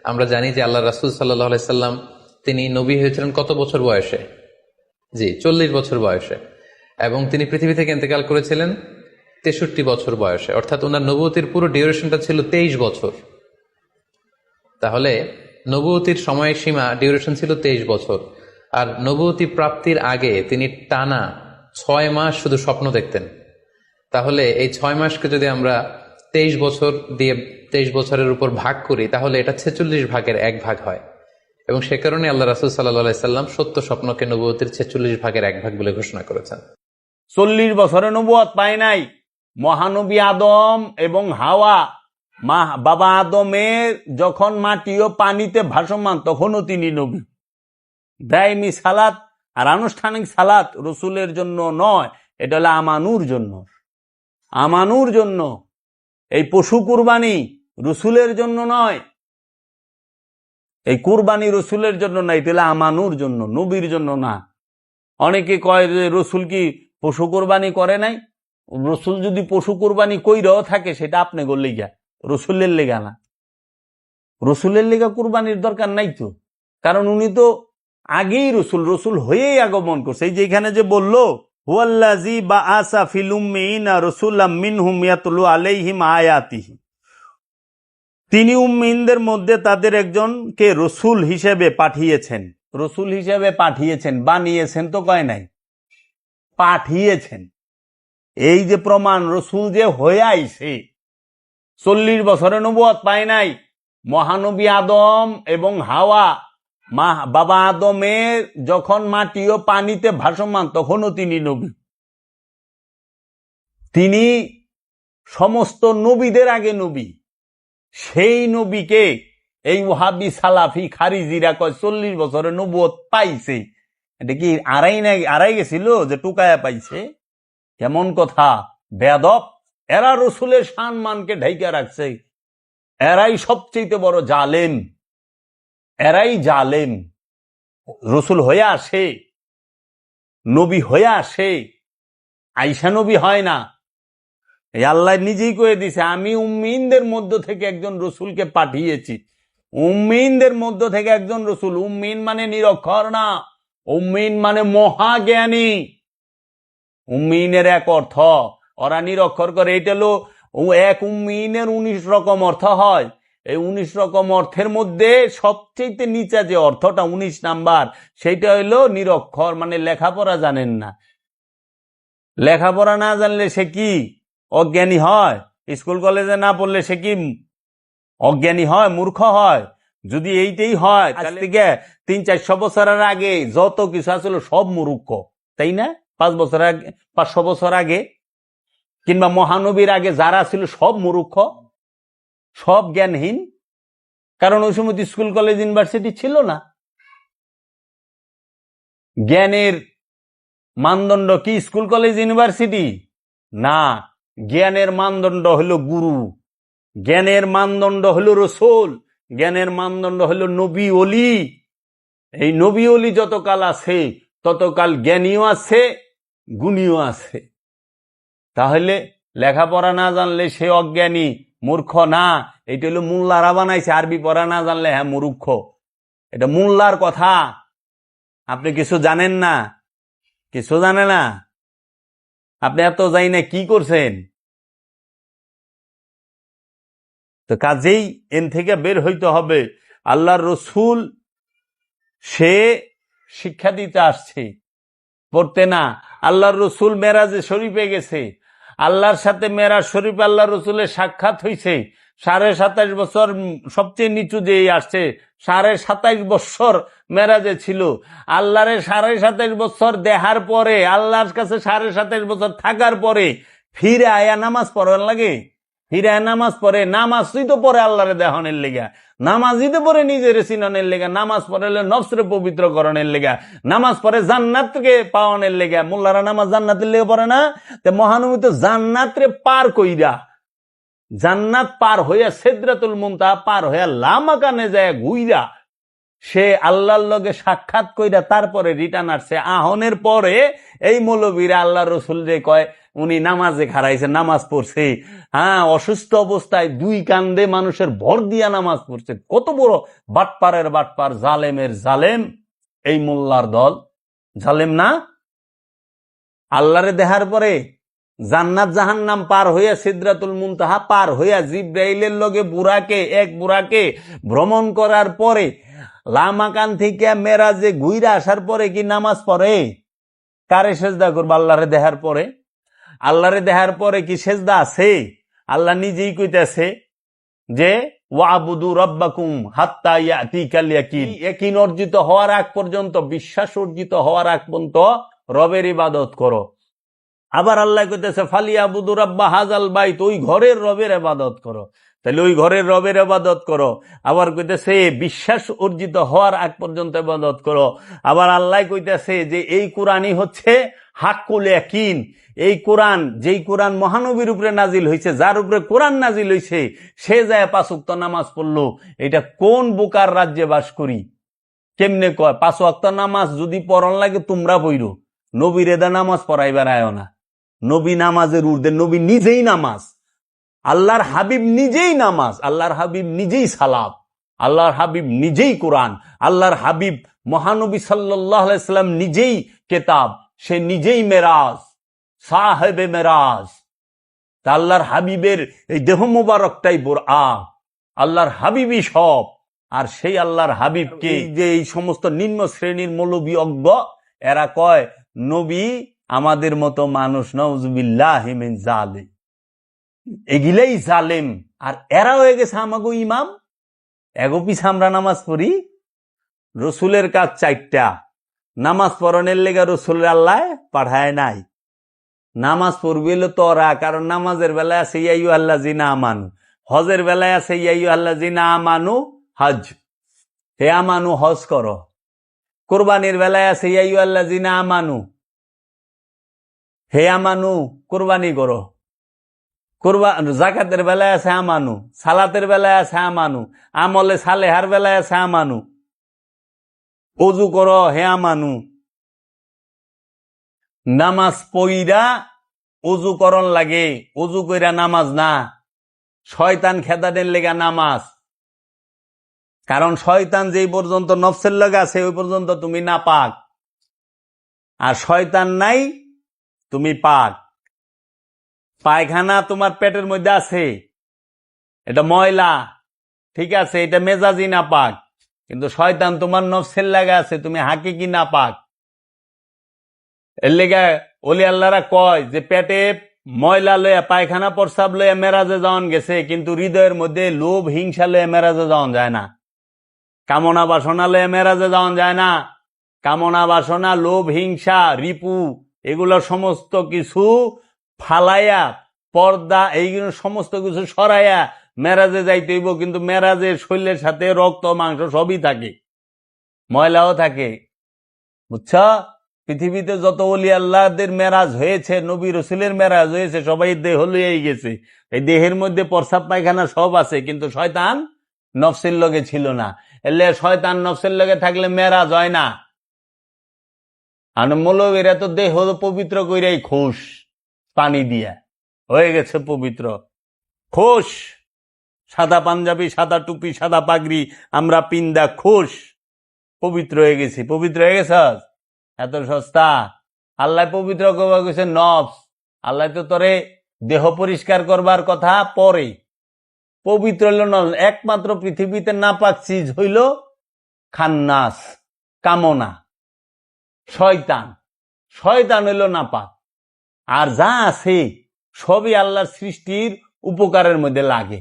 আমরা জানি যে আল্লাহ রাসূল সাল্লাল্লাহু আলাইহি সাল্লাম তিনি নবী হয়েছিলেন কত বছর বয়সে? জি, 40 বছর বয়সে। এবং তিনি পৃথিবী থেকে ইন্তেকাল করেছিলেন 63 বছর বয়সে, অর্থাৎ ওনার নবুয়তির পুরো ডিউরেশনটা ছিল 23 বছর। তাহলে নবুয়তির সময়সীমা ডিউরেশন ছিল 23 বছর। আর নবুয়তি প্রাপ্তির আগে তিনি টানা 6 মাস শুধু স্বপ্ন দেখতেন। তাহলে এই 6 মাসকে যদি আমরা 23 বছর দিয়ে 23 বছরের উপর ভাগ করি, তাহলে এটা 46 ভাগের 1 ভাগ হয়। এবং সে কারণে আল্লাহ রাসূল সাল্লাল্লাহু আলাইহি সাল্লাম সত্য স্বপ্নকে নবুয়তির 46 ভাগের 1 ভাগ বলে ঘোষণা করেছেন। 40 বছরে নবুয়ত পায় নাই। মহানবী আদম এবং হাওয়া, বাবা আদমের যখন মাটি ও পানিতে ভাসমান তখনও তিনি নবী। দায়মি সালাত আর আনুষ্ঠানিক সালাত রসুলের জন্য নয়, এটা হলো আমানুর জন্য। আমানুর জন্য। এই পশু কুরবানি রসুলের জন্য নয়, এই কুরবানি রসুলের জন্য না, এটা হলো আমানুর জন্য, নবীর জন্য না। অনেকে কয় যে রসুল কি পশু কোরবানি করে নাই। রসুল যদি পশু কোরবানি কইরাও থাকে সেটা আপনি লেগা, রসুলের লেগা না। রসুলের লেগা কুরবানির দরকার নাই তো, কারণ উনি তো আগেই রসুল হয়েই আগমন করছে। এই যে এখানে যে বললো হুয়াল্লাযী বাআসা ফিল উম্মিয়িনা রাসূলাম মিনহুম ইয়াতলু আলাইহিম আয়াতিহি, তিনি উম্মিনদের মধ্যে তাদের একজনকে রসুল হিসেবে পাঠিয়েছেন। রসুল হিসেবে পাঠিয়েছেন, বানিয়েছেন তো কয় নাই, পাঠিয়েছেন। এই যে প্রমাণ রসুল যে হয়ে আইছে, 40 বছরে নবুয়ত পায় নাই। মহানবী আদম এবং হাওয়া, বাবা আদমের যখন মাটি ও পানিতে ভাসমান তখনও তিনি নবী। তিনি সমস্ত নবীদের আগে নবী। সেই নবীকে এই ওয়াহাবি সালাফি খারিজিরা কয় 40 বছরে নবুয়ত পাইছে। এটা কি আড়াই গেছিল যে টুকায়া পাইছে? কেমন কথা, বেয়াদব। এরা রসুলের সম্মানকে ঢাইকা রাখছে। এরাই সবচেয়ে বড় জালেম, এরাই জালেম। রসুল হয়ে আসে, নবী হয়ে আসে, আইসা নবী হয় না। এই আল্লাহ নিজেই কয়ে দিছে, আমি উম্মিনদের মধ্য থেকে একজন রসুলকে পাঠিয়েছি। উম্মিনদের মধ্য থেকে একজন রসুল। উম্মিন মানে নিরক্ষর না, উম্মিন মানে মহাজ্ঞানী। উম্মিনের এক অর্থ, ওরা নিরক্ষর করে। এটা হলো এক উম্মিনের 19 রকম অর্থ হয়। এই 19 রকম অর্থের মধ্যে সবচেয়ে নিচা যে অর্থটা 19 নাম্বার, সেইটা হইলো নিরক্ষর, মানে লেখাপড়া জানেন না। লেখাপড়া না জানলে সে কি অজ্ঞানী হয়? স্কুল কলেজে না পড়লে সে কি অজ্ঞানী হয়, মূর্খ হয়? যদি এইটাই হয়, তাহলে 300-400 বছরের আগে যত কিছু আসলে সব মূর্খ, তাই না? 500 বছর আগে কিংবা মহানবীর আগে যারা ছিল সব মূর্খ, সব জ্ঞানহীন। কারণ ওই সময় স্কুল কলেজ ইউনিভার্সিটি ছিল না। জ্ঞানের মানদণ্ড কি স্কুল কলেজ ইউনিভার্সিটি? না, জ্ঞানের মানদণ্ড হলো গুরু, জ্ঞানের মানদণ্ড হলো রসুল, জ্ঞানের মানদণ্ড হলো নবী ওলি। এই নবী ওলি যতকাল আছে ততকাল জ্ঞানীও আছে, গুণীও আছে। তাহলে লেখাপড়া না জানলে সে অজ্ঞানী, মূর্খ না। এটা হলো মোল্লারা বানাইছে। আরবি পড়া না জানলে হ্যাঁ মূর্খ, এটা মোল্লার কথা। আপনি কিছু জানেন না, কিছু জানে না। আপনি এত যাই না কি করছেন? তো কাজেই এন থেকে বের হইতে হবে। আল্লাহর রসুল সে শিক্ষা দিতে আসছে, পড়তে না। আল্লাহর রসুল মেরাজে শরীফে গেছে, আল্লাহর সাথে মেরাজ শরীফ আল্লাহ রসুলের সাক্ষাৎ হইছে। 27.5 বছর সবচেয়ে নিচু যে আসছে, 27.5 বছর মেরাজে ছিল। আল্লাহরে 27.5 বছর দেখার পরে, আল্লাহর কাছে 27.5 বছর থাকার পরে ফিরে আয়া নামাজ পড়ার লাগে। ফিরে নামাজ পড়ে, নামাজই তো পরে আল্লাহরে দেখানোর লেগা, নামাজই তো পরে নিজের চিনানোর লেগা, নামাজ পড়ে নফসরে পবিত্র করণের লেগা, নামাজ পড়ে জান্নাতকে পাওয়ানোর লেগা। মোল্লারা নামাজ জান্নাতের লেগে পড়ে না? তো মহানবী তো জান্নাতরে পার কইরা, জান্নাত পার হইয়া সিদরাতুল মুনতাহা পার হইয়া লামাকানে যায় ঘুইরা সে আল্লাহর লগে সাক্ষাৎ কইরা তারপরে রিটার্ন আসছে। আহনের পরে এই মৌলবীরা আল্লাহ রসুল যে কয় উনি নামাজে খারাইছে, নামাজ পড়ছে, হ্যাঁ, অসুস্থ অবস্থায় 2 কান্দে মানুষের ভর দিয়া নামাজ পড়ছে। কত বড় বাটপারের বাটপার, জালেমের জালেম এই মোল্লার দল। জালেম না? আল্লাহরে দেখার পরে জান্নাত জাহান্নাম পার হইয়া সিদরাতুল মুনতাহা পার হইয়া জিব্রাইলের লগে এক বুড়াকে ভ্রমণ করার পরে লামাকান থেকে মেরাজে ঘুইরা আসার পরে কি নামাজ পড়ে? কারে সেজদা করবে? আল্লাহরে দেখার পরে। আল্লাহরে দেখার পরে কি সেজদা আছে? আল্লাহ নিজেই কইতেছে যে ওয়াবুদু রাব্বাকুম হাত্তা ইয়াতিকাল ইয়াকিন। ইয়াকিন অর্জিত হওয়ার আগ পর্যন্ত, বিশ্বাস অর্জিত হওয়ার আগ পর্যন্ত রবের ইবাদত করো। আবার আল্লাহ কইতেছে ফালিয়াবুদু রাব্বা হাযাল বাইত, ওই ঘরের রবের ইবাদত করো। তাহলে ওই ঘরের রবের ইবাদত করো। আবার কইতেছে বিশ্বাস অর্জিত হওয়ার আগ পর্যন্ত ইবাদত করো। আবার আল্লাহ কইতেছে যে এই কোরআনই হচ্ছে হাক্কুল ইয়াকিন। এই কোরআন, যেই কোরআন মহানবীর উপরে নাজিল হয়েছে, যার উপরে কোরআন নাজিল হয়েছে, সে যায় 5 ওয়াক্ত নামাজ পড়লো। এটা কোন বোকার রাজ্যে বাস করি? কেমনে কয় 5 ওয়াক্ত নামাজ যদি পড়ন লাগে তোমরা পড়ো, নবীর এদা নামাজ পড়াইবার আয় না। নবী নামাজের ঊর্ধ্বে, নবী নিজেই নামাজ, আল্লাহর হাবিব নিজেই নামাজ, আল্লাহর হাবিব নিজেই সালাত, আল্লাহর হাবিব নিজেই কোরআন, আল্লাহর হাবিব মহানবী সাল্লাল্লাহু আলাইহি সাল্লাম নিজেই কেতাব, সে নিজেই মেরাজ, সাহেবে মেরাজ। আল্লাহর হাবিবের এই দেহ মুবারকটাই বোরআন, আল্লাহর হাবিবই সব। আর সেই আল্লাহর হাবিবকে যে এই সমস্ত নিম্ন শ্রেণীর মৌলবী অজ্ঞ, এরা কয় নবী আমাদের মতো মানুষ, নাউজুবিল্লাহি মিন জালিম। এগুলাই জালেম। আর এরা হয়ে গেছে আমাগো ইমাম। এগো পিছে আমরা নামাজ পড়ি। রসুলের কাজ 4টা। নামাজ পড়নের লেগে রসুলের আল্লাহ পাঠায় নাই। নামাজ পড়বি হলো তোরা, কারণ নামাজের বেলায় আছে ইয়া আইয়ুহাল্লাযিনা আমানু, হজের বেলায় আছে ইয়া আইয়ুহাল্লাযিনা আমানু হজ, হে আমানু হজ করো। কোরবানির বেলায় আছে ইয়া আইয়ুহাল্লাযিনা আমানু, হে আমানু কোরবানি করো। জাকাতের বেলায় আছে আমানু, সালাতের বেলায় আছে আমানু, আমলে সালেহার বেলায় আছে আমানু, ওযু করো হে আমানু। নামাজ পইরা ওযু করন লাগে, ওযু কইরা নামাজ না। শয়তান খেদানের লেগা নামাজ, কারণ শয়তান যেই পর্যন্ত নফসের লগে আছে ওই পর্যন্ত তুমি না পাক, আর শয়তান নাই তুমি পাক। পায়খানা তোমার পেটের মধ্যে আছে, এটা ময়লা, ঠিক আছে, এটা মেজাজি না পাক, কিন্তু শয়তান তোমার নফসের লাগা আছে, তুমি হাকিকি না পাক। এর লেগে ওলি আল্লাহরা কয় যে পেটে ময়লা লইয়া, পায়খানা প্রস্রাব লইয়া মেরাজে যাওয়ান গেছে, কিন্তু হৃদয়ের মধ্যে লোভ হিংসা লইয়া মেরাজে যাওয়ান যায় না। কামনা বাসনা লইয়া মেরাজে যাওয়ান যায় না। কামনা বাসনা, লোভ হিংসা, রিপু, এগুলো সমস্ত কিছু ফালাইয়া, পর্দা, এইগুলো সমস্ত কিছু সরাইয়া মেরাজে যাইতে হইব। কিন্তু মেরাজের শরীরের সাথে রক্ত মাংস সবই থাকে, ময়লাও থাকে, বুঝছ? পৃথিবীতে যত ওলি আল্লাহদের মেরাজ হয়েছে, নবী রসুলের মেরাজ হয়েছে, সবাই দেহ লইয়াই গেছে। এই দেহের মধ্যে প্রস্রাব পায়খানা সব আছে, কিন্তু শয়তান নফসের লগে ছিল না। এলে শয়তান নফসের লগে থাকলে মেরাজ হয় না। আর মৌলবীরা তো দেহ পবিত্র কইরাই খোস, পানি দিয়া হয়ে গেছে পবিত্র। খোস, সাদা পাঞ্জাবি, সাদা টুপি, সাদা পাগড়ি আমরা পিন্দা খোস, পবিত্র হয়ে গেছি। পবিত্র হয়ে গেছ? এত সস্তা? আল্লাহ পবিত্র করবা কইছে নফস। আল্লাহ তো তোরে দেহ পরিষ্কার করবার কথা পরে। পবিত্র হইল না। একমাত্র পৃথিবীতে নাপাক চিজ হইল খান্নাস, কামনা, শয়তান। শয়তান হইল নাপাক। আর যা আছে সবই আল্লাহর সৃষ্টির উপকারের মধ্যে লাগে।